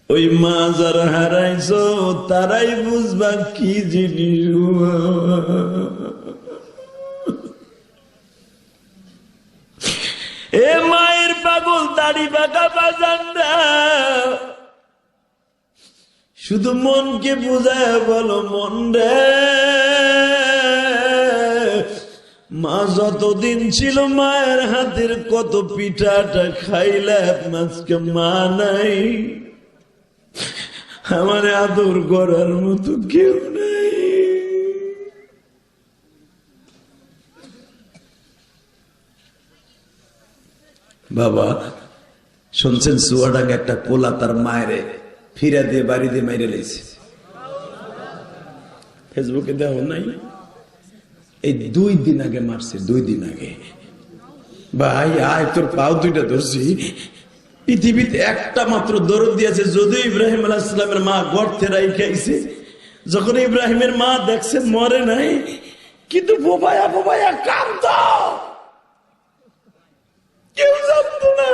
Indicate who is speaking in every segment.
Speaker 1: ওই মা যারা হারাইছো তারাই বুঝবা কি জিনিস। এ মায়ের পাগল দাড়ি বাঁকা বাজানরা, শুধু মনকে বুঝায় বলো, মন রে, মা যতদিন ছিল মায়ের হাতের কত পিঠাটা খাইলাম, আজকে মা নাই, আমার আদর করার মতো কেউ নাই। বাবা শুনছেন, চুয়াডাঙ্গা একটা পোলা তার মায়েরে ফিরা দিয়ে বাড়ি দিয়ে মাইরে লেছে, ফেসবুকে দেখো নাই? এই 2 দিন আগে মারছে, 2 দিন আগে। ভাই আয়, তোর পাও 2টা ধরছি। পৃথিবীতে একটা মাত্র দরদ দিয়েছে, যদিও ইব্রাহিম আলাইহিস সালামের মা গর্তে রাইখাইছে, যখন ইব্রাহিমের মা দেখছে মরে নাই, কিন্তু বোবায়া বোবায়া কাঁদত, কেউ জানত না।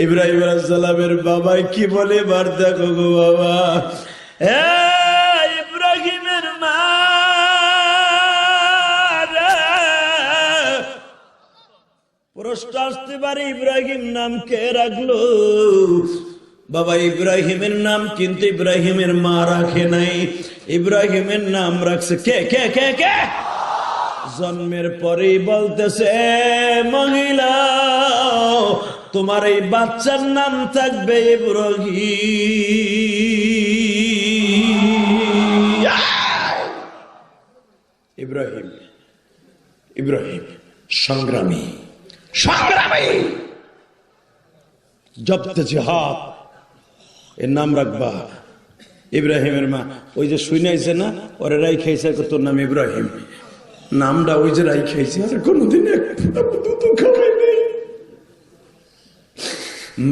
Speaker 1: ইব্রাহিম আলাইহিস সালামের বাবাই কি বলে, এবার দেখো গো বাবা, ইব্রাহিমের মা প্রশ্ন আসতে পারে, ইব্রাহিম নাম কে রাখলো? বাবা ইব্রাহিমের নাম কিন্তু ইব্রাহিমের মা রাখে নাই, ইব্রাহিমের নাম রাখছে কে কে কে কে? জন্মের পরেই বলতেছে, মহিলা তোমার এই বাচ্চার নাম থাকবে ইব্রাহিম। ইব্রাহিম ইব্রাহিম সংগ্রামী, সংগ্রামী, জবতে জিহাদ, এর নাম রাখবা। ইব্রাহিমের মা ওই যে শুনাইছে না, ওরে রাই খাইছে, তোর নাম ইব্রাহিম, নামটা ওই যে রাই খাইছে, আর কোনদিন খাওয়াই নেই।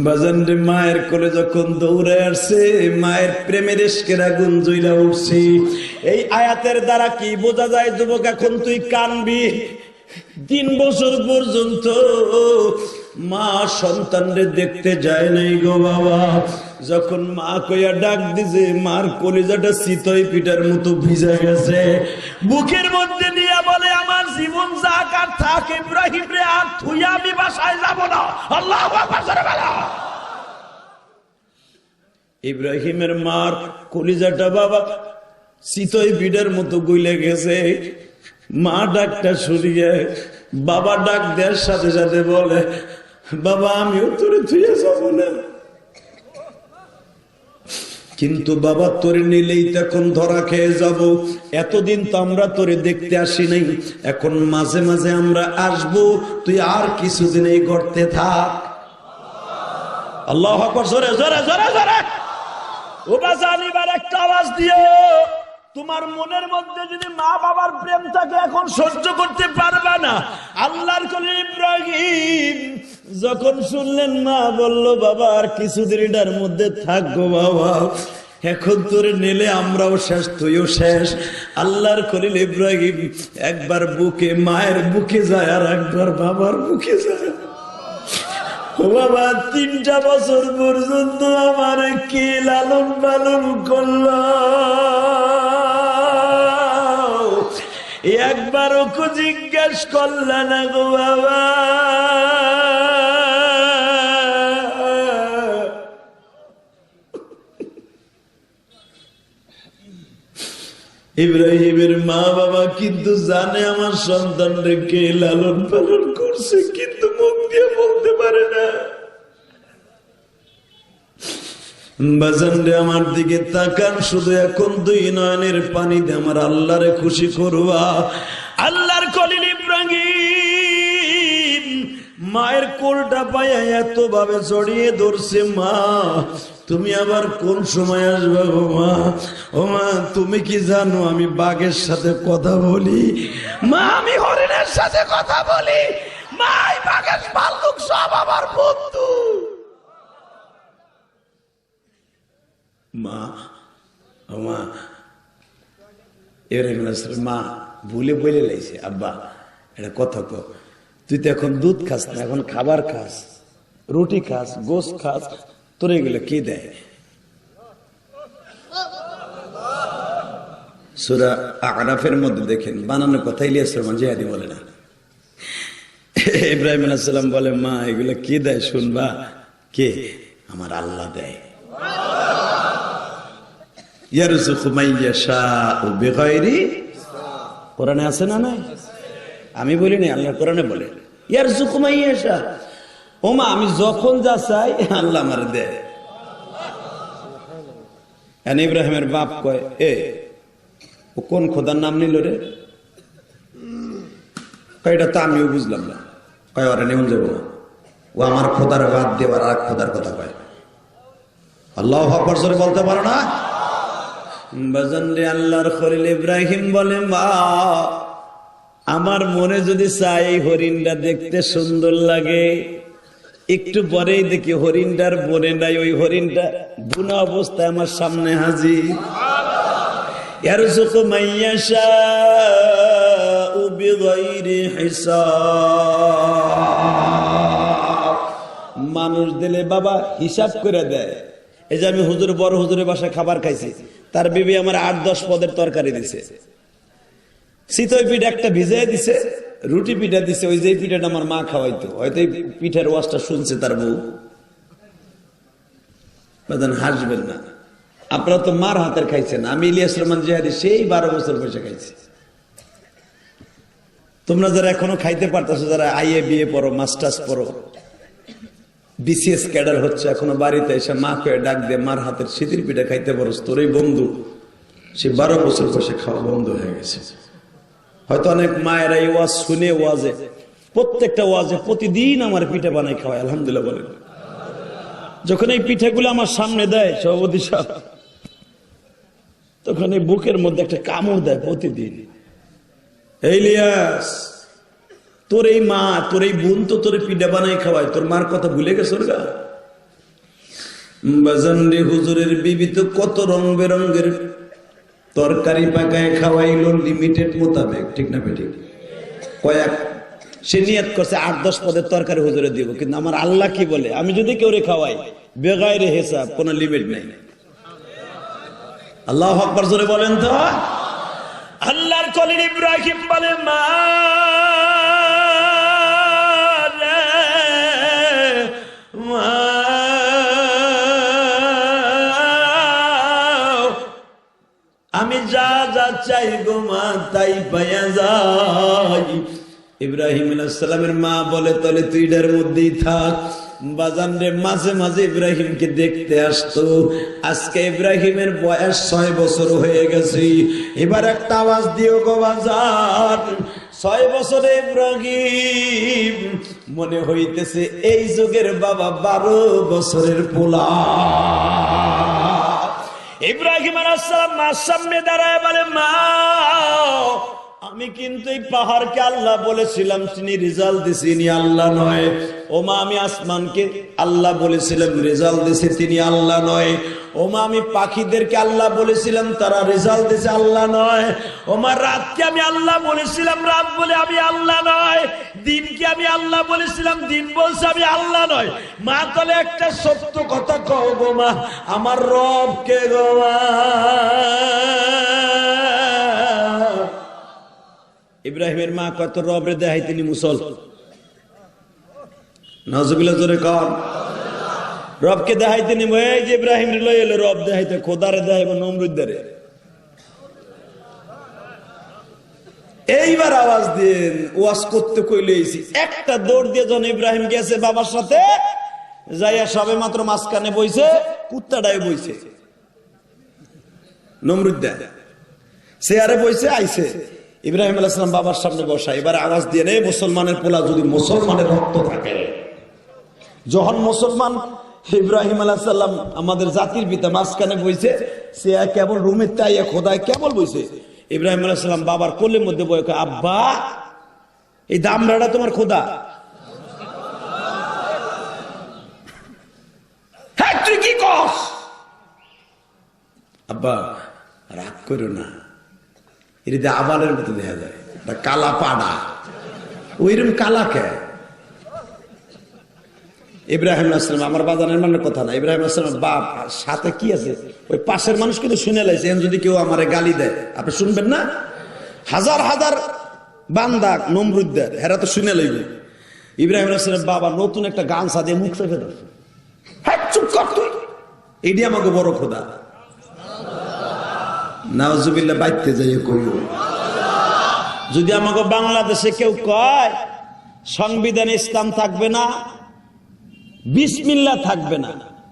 Speaker 1: বাজান রে, মায়ের কোলে যখন দৌড়ে আসছে, মায়ের প্রেমের ইশকের আগুন জ্বলা উঠছে। এই আয়াতের দ্বারা কি বোঝা যায়? যুবক, এখন তুই কানবি। 3 বছর পর্যন্ত মা সন্তানরে দেখতে যায় নাই গো বাবা। যখন মা কইয়া ডাক দিছে, মার কলিজাটা চিতই পিঠার মতো ভিজে গেছে। বুকের মধ্যে নিয়ে বলে, আমার জীবন যাক আর থাক, ইব্রাহিম রে আর থুইয়া আমি বাসায় যাব না। আল্লাহু আকবার বলো। ইব্রাহিমের মার কলিজাটা বাবা চিতই পিঠার মতো গইলে গেছে। মা ডাকটা শুনিয়ে বাবা ডাক দেওয়ার সাথে সাথে বলে, বাবা আমিও তোরে থুইয়া যাব না, কিন্তু বাবা তোরে নিলেই তখন ধরা খেয়ে যাব। এতদিন তো আমরা তোরে দেখতে আসি নাই, এখন মাঝে মাঝে আমরা আসবো, তুই আর কিছুদিন এই গর্তে থাক। আল্লাহু আকবার, জোরে জোরে জোরে জোরে। ও বাজান, এবার একটা আওয়াজ দিও। তোমার মনের মধ্যে যদি মা বাবার প্রেম থাকে, এখন সহ্য করতে পারবা না। আল্লাহর খলিল ইব্রাহিম যখন শুনলেন মা বলল, বাবা আর কিছুদিন এটার মধ্যে থাকবো বাবা, এখন তোরে নেলে আমরাও শেষ, তুইও শেষ। আল্লাহর খলিল ইব্রাহিম একবার বুকে, মায়ের বুকে যায়, আর একবার বাবার বুকে যায়। বাবা 3টা বছর পর্যন্ত আমার কে লালন পালন করল, একবারও জিজ্ঞেস করল না গো বাবা। ইব্রাহিমের মা বাবা কিন্তু জানে আমার সন্তান কে লালন পালন করছে, কিন্তু মুখ দিয়ে বলতে পারে না। বাজান রে, আমার দিকে তাকান, শুধু এখন 2 নয়নের পানি দিয়ে আমার আল্লাহরে খুশি করবা। আল্লাহর খলিল ইব্রাহিম মায়ের কোলটা পায়া এত ভাবে জড়িয়ে ধরছে, মা তুমি আবার কোন সময় আসবে গো মা? ও মা, তুমি কি জানো আমি বাঘের সাথে কথা বলি? মা আমি হরিণের সাথে কথা বলি। মা এই বাঘের ভাল্লুক সব আমার বন্ধু। মা মা ইব্রাহিম আলাইহিস সালাম মা ভুলে বলে লাইছে, আব্বা এটা কথা কো, তুই তো এখন দুধ খাস না, এখন খাবার খাস, রুটি খাস, গোশত খাস, তোর এগুলো কি দেয়? সূরা আরাফের মধ্যে দেখেন বানানো কথা ইলিয়াস রহমান জিহাদি বলে না। ইব্রাহিম আলাইহিস সালাম বলে, মা এগুলো কি দেয় শুনবা? কে? আমার আল্লাহ দেয়। ইয়ারযুকু মান ইয়াশাউ বিগাইরি, কোরআনে আছে না? নাই, আমি বলি না, আল্লাহ কোরআনে বলে ইয়ারযুকু মান ইয়াশা। ও মা, আমি যখন যা চাই আল্লাহ আমার দেয়। এন ইব্রাহিমের বাপ কয়, এ ও কোন খোদার নাম নিল রে? এটা তো আমিও বুঝলাম না। কয় ওরা নেমন যাবো না, ও আমার খোদার বাদ দিয়ে আর এক খোদার কথা কয়। আল্লাহু আকবার জোরে বলতে পারো না? বাজান রে, আল্লাহর খলিল ইব্রাহিম বলে, মা আমার মনে যদি চাই এই হরিণটা দেখতে সুন্দর লাগে, একটু পরেই দেখি হরিণটার বনে নাই, ওই হরিণটা বুনা অবস্থায় আমার সামনে হাজির। ইয়ারযুকু মান ইয়াশাউ বিগাইরি হিসাব। মানুষ দিলে বাবা হিসাব করে দেয়। এই যে আমি হুজুর, বড় হুজুরের বাসায় খাবার খাইছি, তার বিবি আমার 8-10 পদের তরকারি দিছে, চিতই পিঠ একটা ভিজাই দিছে, রুটি পিঠা দিছে, ওই যে পিঠাটা আমার মা খাওয়াইতো, হয়তো এই পিঠার ওয়াজটা শুনছে তার বউ। বাজান হাসবেন না, আপনারা তো মার হাতের খাইছেন, আমি ইলিয়াস রহমান জিহাদি সেই 12 বছর বয়সে খাইছি। তোমরা যারা এখনো খাইতে পারতেছো, যারা আইএ বিএ পড়ো, মাস্টার্স পড়ো, বিসিএস ক্যাডার হচ্ছে, এখনো বাড়িতে এসে মা কয়ে ডাক দিয়ে মার হাতের শীতের পিঠা খাইতে পারো, তোর এই বন্ধু সে 12 বছর বয়সে খাওয়া বন্ধ হয়ে গেছে। হয়তো অনেক মায়েরা এই ওয়াজ শুনে, ওয়াজে প্রত্যেকটা ওয়াজে প্রতিদিন আমার পিঠা বানাই খাওয়ায়, আলহামদুলিল্লাহ বলেন। যখন এই পিঠাগুলো আমার সামনে দেয় সভাপতি সাহেব, তখন এই বুকের মধ্যে একটা কামড় দেয় প্রতিদিন। এই ইলিয়াস, তোর এই মা, তোর এই বোন তো তোর পিঠা বানাই খাওয়ায়, তোর মার কথা ভুলে গেছ গা? বাজান রে, হুজুরের বিবি তো কত রং বেরঙ্গের তরকারি পাকায় খাওয়াইলো লিমিটেড মোতাবেক, ঠিক না বেঠিক? কয়েক সে নিয়ত করছে 8-10 পদের তরকারি হুজুরে দিব, কিন্তু আমার আল্লাহ কি বলে, আমি যদি কেউ রে খাওয়াই বেগাইরে হিসাব, কোনো লিমিট নাই। আল্লাহু আকবার জোরে বলেন তো। আল্লাহর খলিল ইব্রাহিম বলে, মা আমি যা যা চাই গো মা তাই পাইয়া যাই। ইব্রাহিম আলাইহিস সালামের মা বলে, তাহলে তুই এর মধ্যেই থাক। বাজান রে, মাঝে মাঝে ইব্রাহিমকে দেখতে আসতো। আজকে ইব্রাহিমের বয়স 6 বছর হয়ে গেছে। এবার একটা আওয়াজ দিও গো বাজান, 6 বছরে ইব্রাহিম মনে হইতেছে এই যুগের বাবা 12 বছরের পোলা। ইব্রাহিম আলাইহিস সালাম মার সামনে দাঁড়ায় বলে, মা আমি কিন্তু এই পাহাড়কে আল্লাহ বলেছিলাম, তিনি রেজাল্ট দিছি, ইনি আল্লাহ নয়। ও মা, আমি আসমানকে আল্লাহ বলেছিলাম, রেজাল্ট দিছে, তিনি আল্লাহ নয়। ও মা, আমি পাখিদেরকে আল্লাহ বলেছিলাম, তারা রেজাল্ট দিছে, আল্লাহ নয়। ও মা, রাতকে আমি আল্লাহ বলেছিলাম, রাত বলে আমি আল্লাহ নয়। দিনকে আমি আল্লাহ বলেছিলাম, দিন বলছে আমি আল্লাহ নয়। মা, তাহলে একটা সত্য কথা কও গো মা, আমার রব কে গো মা? ইব্রাহিমের মা কত রবরে দেখাই, তিনি মুসল। নাউজুবিল্লাহ জোরে কর। রবকে দেখাই তিনি, এই যে ইব্রাহিম রে লই এলো রব দেখাইতে, খোদারে দেখাইব নমরুদ্দারে। এইবার আওয়াজ দিন, ওয়াজ করতে কইলে একটা দৌড় দিয়ে যখন ইব্রাহিম গেছে বাবার সাথে, যাইয়া সবে মাত্র মাঝখানে বইছে, কুত্তাটাই বইছে, নমরুদ্দা চেয়ারে বইছে, আইছে। ইব্রাহিম আলাইহিস সালাম বাবার সামনে বসা। এবার আওয়াজ দিয়ে, নেই মুসলমানের পোলা, যদি মুসলমানের রক্ত থাকে, যখন মুসলমান ইব্রাহিম আলাইহিস সালাম আমাদের জাতির পিতা মাঝখানে বইছে, সে কেবল রুমের তাইয়া খোদায় কেবল বইছে। ইব্রাহিম আলাইহিস সালাম বাবার কোলের মধ্যে বয়ে কয়, আব্বা এই দামড়াটা তোমার খোদা? হ্যাঁ, তুই কি কস? আব্বা রাগ করো না, এটা আবালের মতো দেখা যায়, কালা পাড়া, ওইরকম কালা কে? ইব্রাহিম আলাইহিস সালাম আমার বাজানের মানে কথা না, ইব্রাহিম আলাইহিস সালামের বাপ সাথে কি আছে ওই পাশের মানুষ কিন্তু শুনে লাইছে, যদি কেউ আমারে গালি দেয় আপনি শুনবেন না? হাজার হাজার বান্দা নমরুদদের হেরা তো শুনে লইবে। ইব্রাহিম আলাইহিস সালামের বাবা নতুন একটা গান সাজিয়ে মুখ চেপে ধরছে, হ্যাঁ চুপ কর তুই, এটি আমাকে বড় খোদা। নাউজুবিল্লাহ বাইতে যাইয়ে কইও, যদি আমাকে বাংলাদেশে কেউ কয় সংবিধানে ইসলাম থাকবে না, বিসমিল্লাহ থাকবে না,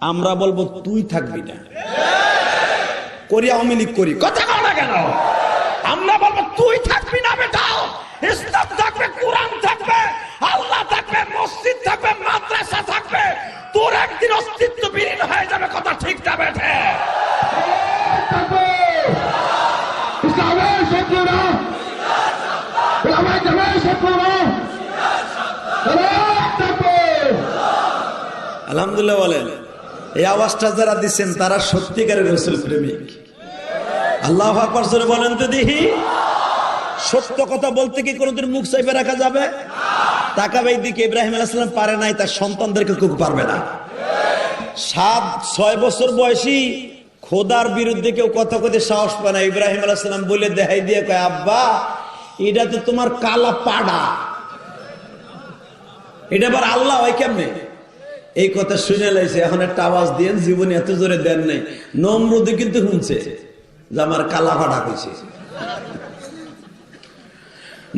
Speaker 1: আমরা বলবো তুই থাকবি না, করি আওয়ামী লীগ করি, কথা কও না কেন? আমরা বলবো তুই থাকবি না বেটা, ইসলাম থাকবে, কোরআন থাকবে, আল্লাহ থাকবে, মসজিদ থাকবে, মাদ্রাসা থাকবে, তোর একদিন অস্তিত্ব বিলীন হয়ে যাবে, কথা ঠিক না বেঠে? আলহামদুলিল্লাহ বলেন। এই আওয়াজটা যারা দিচ্ছেন তারা সত্যিকারের রাসূল প্রেমিক। আল্লাহু আকবার জোরে বলেন তো দেখি। সত্য কথা বলতে কি কোনোদিন মুখ চাইপে রাখা যাবে? তাকাবে দিকে, ইব্রাহিম আলাইহিস সালাম পারে নাই, তার সন্তানদেরকে কেউ পারবে না। 7-6 বছর বয়সী খোদার বিরুদ্ধে কেউ কথা কইতে সাহস পায় না। ইব্রাহিম আলাইহিস সালাম বলে দেখাই দিয়ে কয়, আব্বা এটা তো তোমার কালা পাড়া, এটা আবার আল্লাহ হয় কেমনে? এই কথা শুনে লাইছে, এখন একটা আওয়াজ দিয়ে, জীবনে এত জোরে দেন নাই। নমরুদ কিন্তু শুনছে যে আমার কালা পাড়া কইছে।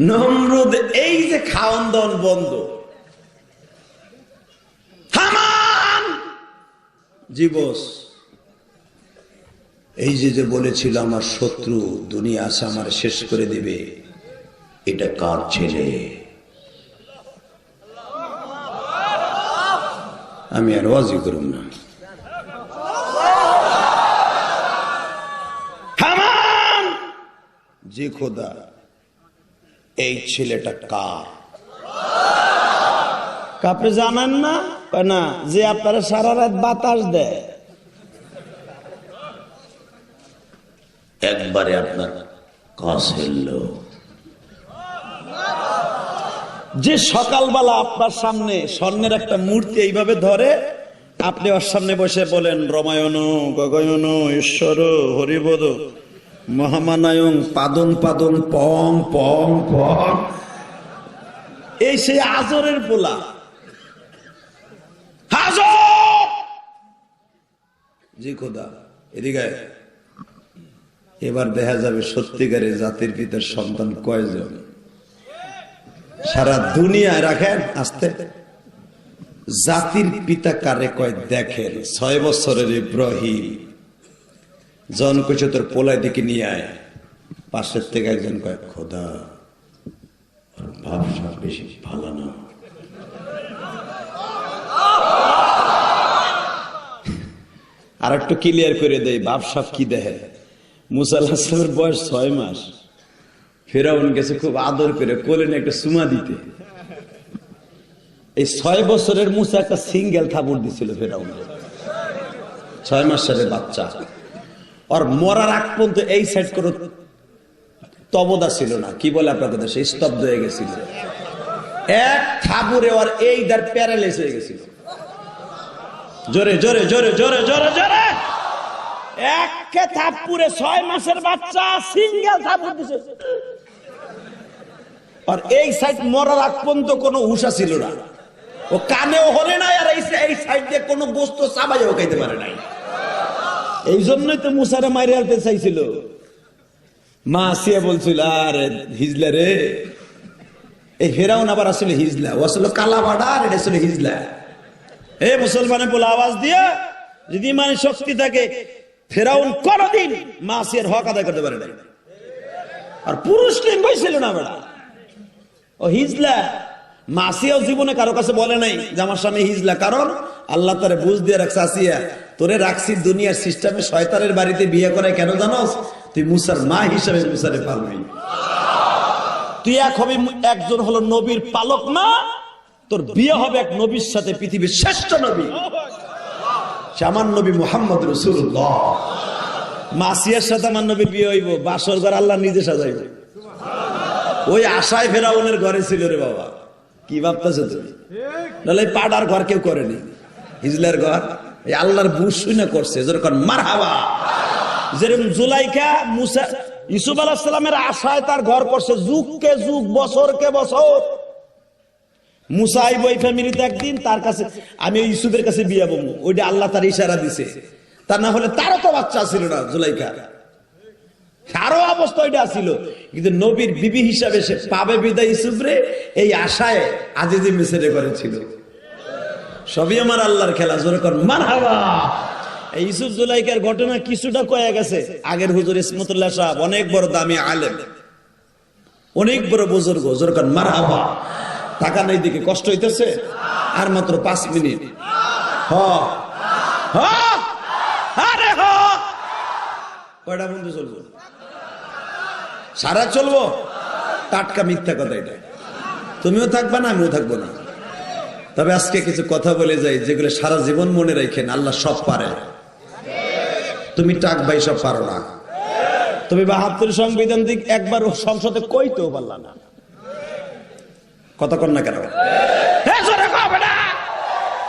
Speaker 1: নমরুদ এই যে খাওয়ান দাওয়ান বন্ধ, হামান জীবস এই যে বলেছিল আমার শত্রু দুনিয়া আছে আমার শেষ করে দিবে, এটা কার ছেলে? আমি আর ওয়াজি করুম না। হামান জি খোদা, এই ছেলেটা কার? আপনি জানেন না? না, যে আপনারা সারা রাত বাতাস দেয়, একবারে আপনার কাছের লোক, যে সকালবেলা আপনার সামনে স্বর্ণের একটা মূর্তি এইভাবে ধরে, আপনি ওর সামনে বসে বলেন রমায়ণ গগয়ন ঈশ্বর হরিবোধ মহামানায়ং পাদন পাদন পং পং পং, এই সেই আজরের পোলা হাজর। জি খোদা এদিকে এবার দেখা যাবে সত্যিকারের জাতির পিতার সন্তান কয়জন সারা দুনিয়ায়। রাখেন আস্তে, জাতির পিতা কারে কয় দেখেন। 6 বছরের ইব্রাহিম জন কইছে তোর পোলায় দিকে নিয়ে আয়, পাশের থেকে একজন কয় খোদা ভাবসা বেশি ভালো না। আর একটু ক্লিয়ার করে দেয় ভাবসা কি দেখে। মুসা আলাইহিস সালামের বয়স 6 মাস, ফেরাউন গেছে খুব আদর করে কোলে নিয়ে একটা চুমা দিতে। এই 6 বছরের মুসা একটা সিঙ্গেল থাপড় দিছিল ফেরাউন, 6 মাসের বাচ্চা। আর মরার আগ পর্যন্ত এই সাইড করে তবদা ছিল না, কি বলে আপনাদের দেশে, স্তব্ধ হয়ে গেছিল। এক থাপুরে আর এই দার প্যারালাইজ হয়ে গেছিল। জোরে জোরে জোরে জোরে জোরে জোরে একে থাপুরে 6 মাসের বাচ্চা সিঙ্গেল থাপুর দিছে। আর এই সাইড মরার আগ পর্যন্ত কোনো হুশা ছিল না, ও কানেও হলে নাই, আর এই সাইড দিয়ে কোনো গোস্ত চাবাইও খাইতে পারে নাই। এই জন্যই তো মুসারে মাইরে আনতে চাইছিল। মা আসিয়া বলছিল আরে হিজলা রে, এই ফেরাউন আবার আসলে হিজলা, ও আসলে কালা বাড়া, আর এটা আসলে হিজলা। এই মুসলমানের বলে আওয়াজ দিয়ে, যদি মানে শক্তি থাকে, ফেরাউন কোনদিন মা আসিয়ার হক আদায় করতে পারে নাই। আর পুরুষ লিঙ্গ ছিল না বেড়া, ও হিজলা। মাসিয়াও জীবনে কারো কাছে বলে নাই যে আমার স্বামী হিজলা, কারণ আল্লাহ তারে বুঝ দিয়ে রাখছে, আসিয়া তোরে রাখছি দুনিয়ার সিস্টেমে শয়তানের বাড়িতে বিয়ে করে কেন জানোস? তুই মুসার মা হিসাবে মুসারে পালবি। তুই একজন হলো নবীর পালক মা, তোর বিয়ে হবে এক নবীর সাথে, পৃথিবীর শ্রেষ্ঠ নবী, সে আমার নবী মুহাম্মদ রাসূলুল্লাহ। মাসিয়ার সাথে আমার নবীর বিয়ে হইব, বাসর ঘর আল্লাহ নিজে সাজাইব। ওই আশায় ফেরাউনের ঘরে ছিল রে বাবা, কি ভাবতেছো তুমি? নাহলে পাড়ার ঘর কেউ করেনি। হিজলার ঘর এই আল্লাহর বুশ শুনে করছে যেরকম মারহাবা। যেরকম জুলাইখা মুসা ইউসুফ আলাইহিস সালামের আশায় তার ঘর করছে, যুগকে যুগ বছরকে বছর। মুসা আইব এই ফ্যামিলিতে একদিন, তার কাছে আমি ইউসুফের কাছে বিয়ে বলবো, ওইটা আল্লাহ তার ইশারা দিছে। তা না হলে তারও তো বাচ্চা ছিল না জুলাইখা, আরো অবস্থা ওইটা ছিল। কিন্তু নবীর বিবি হিসাবে সে পাবে বিদায় ইউসুফরে, এই আশায় আজিজি মিসরে করেছিল। সবই আমার আল্লাহর খেলা, জোরে কর মারহাবা। এই ইউসুফ জুলাইখার ঘটনা কিছুটা কয়ে গেছে আগের হুজুর ইসমতুল্লাহ সাহেব, অনেক বড় দামি আলেম, অনেক বড় বুজুর্গ, জোরে কর মারহাবা। টাকা নেই দিকে কষ্ট হইতেছে, আর মাত্র 5 মিনিট। আরে কয়টা বন্ধু চলবো? সারা চলবো? টাটকা মিথ্যা কথা এটা। তুমিও থাকবা না, আমিও থাকবো না। তবে আজকে কিছু কথা বলে যাই যেগুলো সারা জীবন মনে রাখেন। আল্লাহ সব পারে, তুমি টাক ভাই সব পারো না। তুমি 72 সংবিধান দিক একবার সংসদে কইতেও পারলা না, কথা কন না কেন?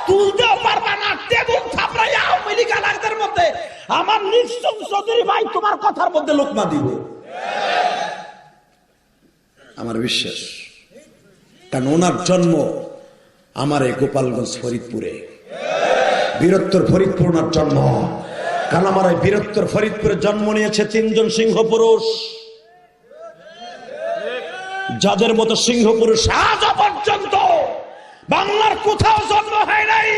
Speaker 1: তুলতেও পারবা না, টেবুল থাপড়াইয়া আওয়ামী লীগ আলাদের মধ্যে আমার নিশ্চয় চৌধুরী ভাই তোমার কথার মধ্যে লোকমা দিব, আমার বিশ্বাস। কারণ ওনার জন্ম আমার এই গোপালগঞ্জ ফরিদপুরে, বীরত্তর ফরিদপুর ওনার জন্ম। কারণ আমার এই বীরত্তর ফরিদপুরে জন্ম নিয়েছে 3 জন সিংহ পুরুষ, যাদের মতো সিংহ পুরুষ আজ পর্যন্ত বাংলার কোথাও জন্ম হয় নাই।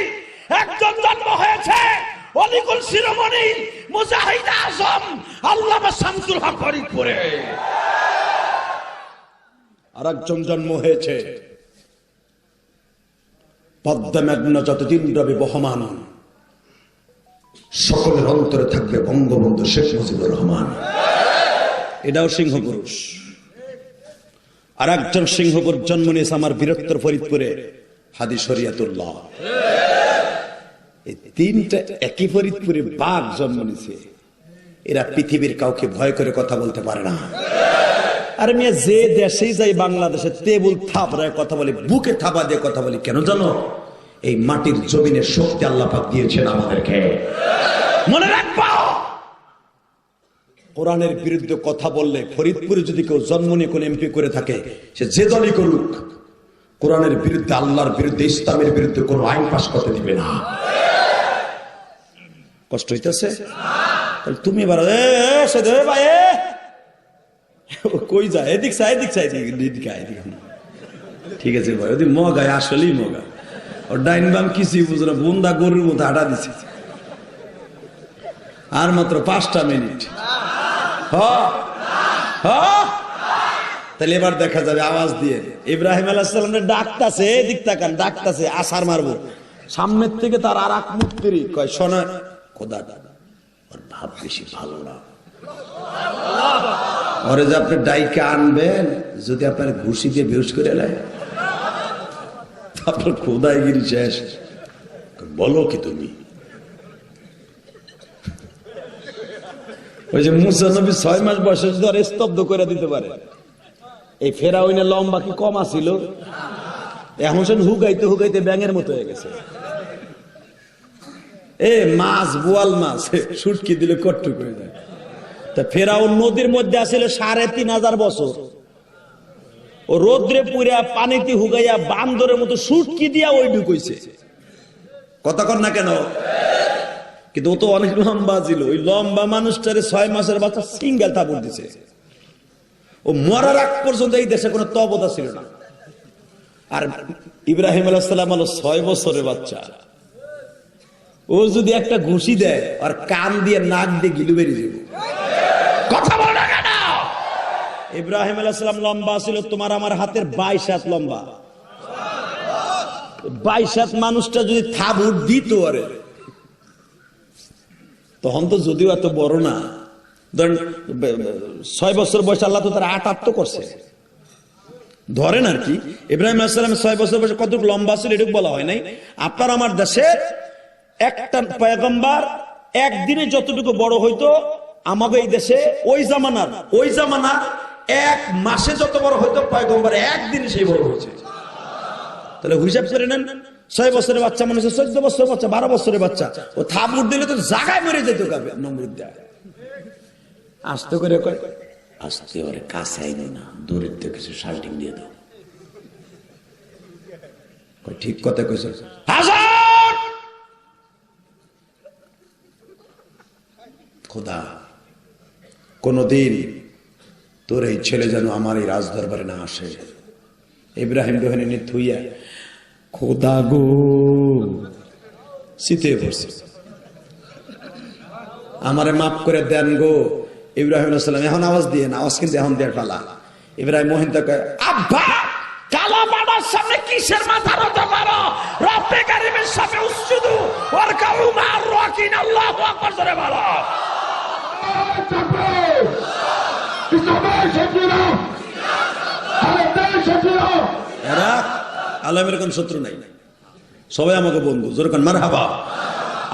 Speaker 1: একজন জন্ম হয়েছে অলিকুল শিরোমণি মুজাহিদ আজম আল্লামা শামসুল হক ফরিদপুরে, আর একজন জন্ম হয়েছে পদ্মা মেঘনা যতদিন রবে বহমান, সকলের অন্তরে থাকবে বঙ্গবন্ধু শেখ মুজিবুর রহমান। এটাও সিংহ পুরুষ। আর একজন সিংহ পুরুষ জন্ম নিয়েছে আমার বীরত্তর ফরিদপুরে হাদি শরিয়াতুল্লাহ। এই 3টা একই ফরিদপুরে বাঘ জন্ম নিয়েছে। এরা পৃথিবীর কাউকে ভয় করে কথা বলতে পারে না। আরে মিয়া, যে দেশেই যাই বাংলাদেশে টেবুল থাপড়ায় কথা বলি, বুকে থাপা দিয়ে কথা বলি, কেন জানো? এই মাটির জমিনের শক্তি আল্লাহ পাক দিয়েছেন আমাদেরকে। মনে রাখবা, কোরআনের বিরুদ্ধে কথা বললে, ফরিদপুরে যদি কেউ জন্ম নিয়ে কোন এমপি করে থাকে, সে যে দলই করুক, কোরআনের বিরুদ্ধে, আল্লাহর বিরুদ্ধে, ইসলামের বিরুদ্ধে কোন আইন পাস করতে দিবে না। কষ্ট হইতেছে? তুমি এবার ভাই কই যায়, এদিক চাই, এদিক চাই, ঠিক আছে ভাই, ওদিক মগায়, আসলেই মগা। ওর ডাইন বাম কিছুই বুঝো না, বুন্দা গরুর মতো হাঁটা দিচ্ছে। আর মাত্র 5টা মিনিট। তাহলে এবার দেখা যাবে আওয়াজ দিয়ে ইব্রাহিম আলাইহিস সালামের ডাকতাছে, এদিক তাকান, ডাকতাছে, আসার মারবো। সামনের থেকে তার আর এক মুক্তি কয়, শোনা খোদা, ওর ভাব বেশি ভালো না, ওরে যে আপনি ডাইকে আনবেন, যদি আপনার ঘুষি দিয়ে বেহুশ করে নেয়, আপনার খোদাইগিরি শেষ। বলো কি তুমি? ওই যে মুসা নবী 6 মাস বয়সে ধরে স্তব্ধ করে দিতে পারে, এই ফেরাউনের লম্বা কি কম আছিল? এখন সে হুগাইতে হুগাইতে ব্যাঙের মতো হয়ে গেছে। এ মাছ, বোয়াল মাছ শুটকি দিলে কট্টু করে দেয়। তা ফেরাউন নদীর মধ্যে আসলে 3500 বছর, ও রোদ্রে পুরা পানিতে হুগাইয়া বান্দরের মতো শুটকি দিয়া ওই ঢুকইছে। কথা কর না কেন? কিন্তু ও তো অনেক লম্বা ছিল। ওই লম্বা মানুষটারে 6 মাসের বাচ্চা সিঙ্গেল থাপড় দিছে। ও মরার আগ পর্যন্ত এই দেশে কোনো তবদা ছিল না। আর ইব্রাহিম আলাইহিস সালাম হলো 6 বছরের বাচ্চা। ও যদি একটা ঘুষি দেয়, আর কান দিয়ে নাক দিয়ে গিলু বেরিয়ে যাবে। কথা বল না কেন? ইব্রাহিম আলাইহিস সালাম লম্বা ছিল তোমার আমার হাতের 22 হাত লম্বা। 22 হাত মানুষটা যদি থাবুর দিত, আরে তখন তো যদিও এত বড় না, ধরেন 6 বছর বয়সে আল্লাহ তো তার 8 করছে, ধরেন আর কি। ইব্রাহিম আলাইহিস সালাম 6 বছর বয়সে কতটুকু লম্বা ছিল এটুকু বলা হয় নাই। আপনার আমার দেশে একটা পয়গম্বর একদিনে যতটুকু বড় হইতো, আমাদের এই দেশে ওই জামানার 1 মাসে যত বড় হইতো পয়গম্বর একদিনে সেই বড় হয়েছে। তাহলে হিসাব করে নেন, 6 বছরের বাচ্চা মনে হচ্ছে 14 বছরের বাচ্চা, 12 বছরের বাচ্চা। ও থাবুর দিলে তো জায়গায় মরে যেত কাবে নমরুদ দেয়। আস্তে করে কয়, আস্তে ওরে কাছে আইনো না, দূরের থেকে কিছু শাল্টিং দিয়ে দাও। ঠিক কথা কইছ। হাসান, খোদা কোনদিন তোর এই ছেলে যেন আমার এই রাজদরবারে না আসে। ইব্রাহিম দোহানি থুইয়া, খোদা গো, শীতে পড়ছে, আমারে মাফ করে দেন গো। ইব্রাহিম আলাইহিস সালাম এখন আওয়াজ দিয়ে না, আওয়াজ কিন্তু এখন দিয়ে ফেলা। ইব্রাহিম মোহিন তাকে, আব্বা কালা বাবার সামনে কিসের মাথা রতা মারো? রব্বে কারীমের সামনে উসজুদু ওয়ারকাউ মা'আর রাকিন। আল্লাহু আকবার জোরে বলো। এরা আলমের কোন শত্রু নাই, সবাই আমাকে বন্ধু। জোরে কোন মারহাবা।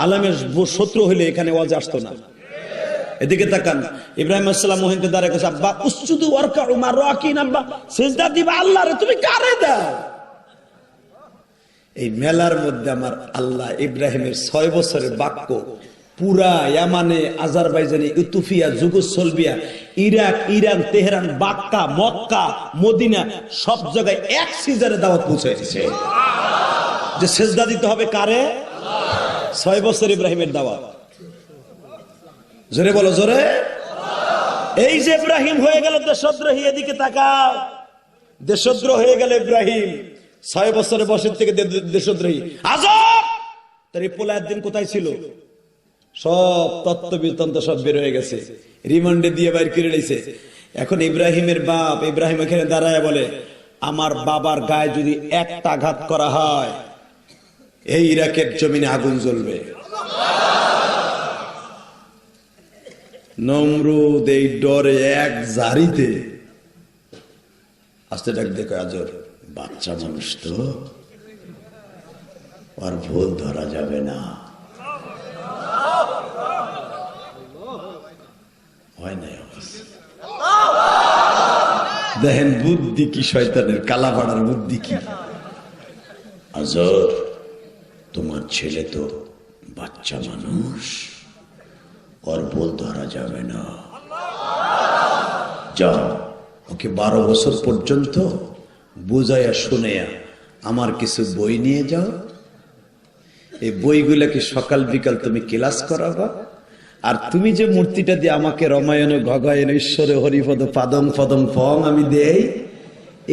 Speaker 1: আলমের শত্রু হইলে এখানে ওয়াজ আসতো না। এদিকে তাকান, ইব্রাহিম আলাইহিস সালাম মোহিনকে দাঁড়ায় কইছে, আব্বা উসজুদু ওয়ারকাউ মা'আর রাকিন। আব্বা সিজদা দিবা আল্লাহরে, তুমি কারে দাও? এই মেলার মধ্যে আমার আল্লাহ ইব্রাহিমের 6 বছরের বাক্য পুরা ইয়ামানে, আজারবাইজানে, Ethiopia, Yugoslavia, Iraq, Iran, Tehran, Bakkah, Mecca, Medina সব জায়গায় এক সিজদারে দাওয়াত পৌঁছাইছে যে সিজদা দিতে হবে কারে? 6 বছর ইব্রাহিমের দাওয়াত। জোরে বলো, জোরে। এই যে ইব্রাহিম হয়ে গেল দেশদ্রোহী, এদিকে তাকাও, দেশদ্রোহ হয়ে গেল ইব্রাহিম। 6 বছরের বয়স থেকে দেশদ্রোহী। আজব! তার এই পোলা একদিন কোথায় ছিল? সব তত্ত্ব বৃত্তান্ত সব বের হয়ে গেছে, রিমান্ডে দিয়ে বাইর করে নিয়েছে। এখন ইব্রাহিমের বাপ ইব্রাহিম এখানে দাঁড়ায় বলে, আমার বাবার গায়ে যদি একটা আঘাত করা হয় এই ইরাকের জমিনে আগুন জ্বলবে। নমরুদ এই ডরে এক জারিতে আস্তে ডাক দেখো, আজর বাচ্চা মানুষ তো, আর ভুল ধরা যাবে না। হয় না দেখেন বুদ্ধি কি শয়তানের, কালাপাড়ার বুদ্ধি কি। আজর তোমার ছেলে তো বাচ্চা মানুষ, ওর ভুল ধরা যাবে না। যাও ওকে 12 বছর পর্যন্ত বুঝাইয়া শুনেয়া আমার কিছু বই নিয়ে যাও। এই বইগুলাকে সকাল বিকাল তুমি ক্লাস করাবা। আর তুমি যে মূর্তিটা দিয়ে আমাকে রমায়ণ গগায়ন ঈশ্বরে হরিপদ পাদং পদং ফং আমি দেই,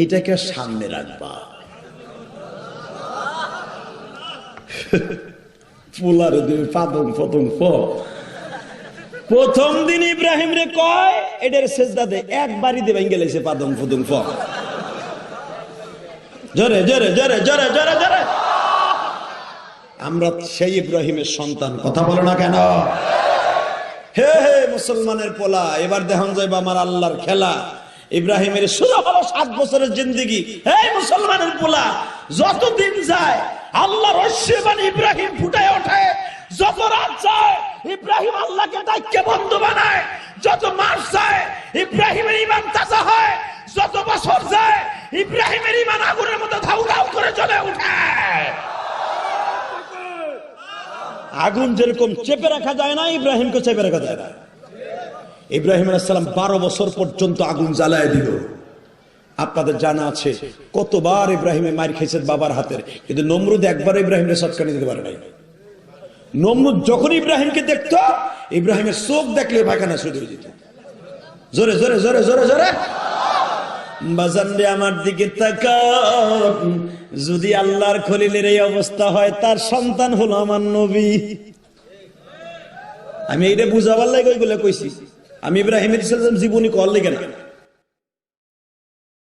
Speaker 1: এইটাকে সামনে রাখবা। ফুলারে দেবে পাদং পদং ফং। প্রথম দিন ইব্রাহিম রে কয় এটার সেজদা দে, একবারই দেবে গেলেছে পাদং পদং ফং। জোরে জোরে জোরে জোরে জোরে জোরে। আমরা সেই ইব্রাহিমের সন্তান, কথা বলো না কেন? হে হে মুসলমানের পোলা, এবার দেখান যাইবা আমার আল্লাহর খেলা। ইব্রাহিমের শুরু হলো 7 বছরের জিন্দেগি। হে মুসলমানের পোলা, যতদিন যায় আল্লাহর রহস্যবাণী ইব্রাহিম ফুটায় ওঠে। যত রাত যায় ইব্রাহিম আল্লাহকে ডাইকে বন্ধু বানায়। যত মাস যায় ইব্রাহিমের ঈমান তাজা হয়। যত বছর যায় ইব্রাহিমের ঈমান আগুনের মতো ধাউ ধাউ করে জ্বলে ওঠে। আগুন যেরকম চেপে রাখা যায় না, ইব্রাহিমকে চেপে রাখা যায় না। ইব্রাহিম আলাইহিস সালাম 12 বছর পর্যন্ত আগুন জ্বালায় দিল। আপনাদের জানা আছে কতবার ইব্রাহিমে মার খেয়েছে বাবার হাতের, কিন্তু নমরুদ একবার ইব্রাহিমের সৎকার দিতে পারে নাই। নমরুদ যখন ইব্রাহিমকে দেখতো, ইব্রাহিমের চোখ দেখলে পায়খানা শুরু হয়ে যেত। জোরে জোরে জোরে জোরে জোরে। বাজানরে আমার দিকে তাকাও, যদি আল্লাহর খলিলের এই অবস্থা হয়, তার সন্তান হলো আমার নবী। আমি এইটা বুঝাবার লাগে ওইগুলো কইছি। আমি ইব্রাহিমের জীবনী কল লেগে না।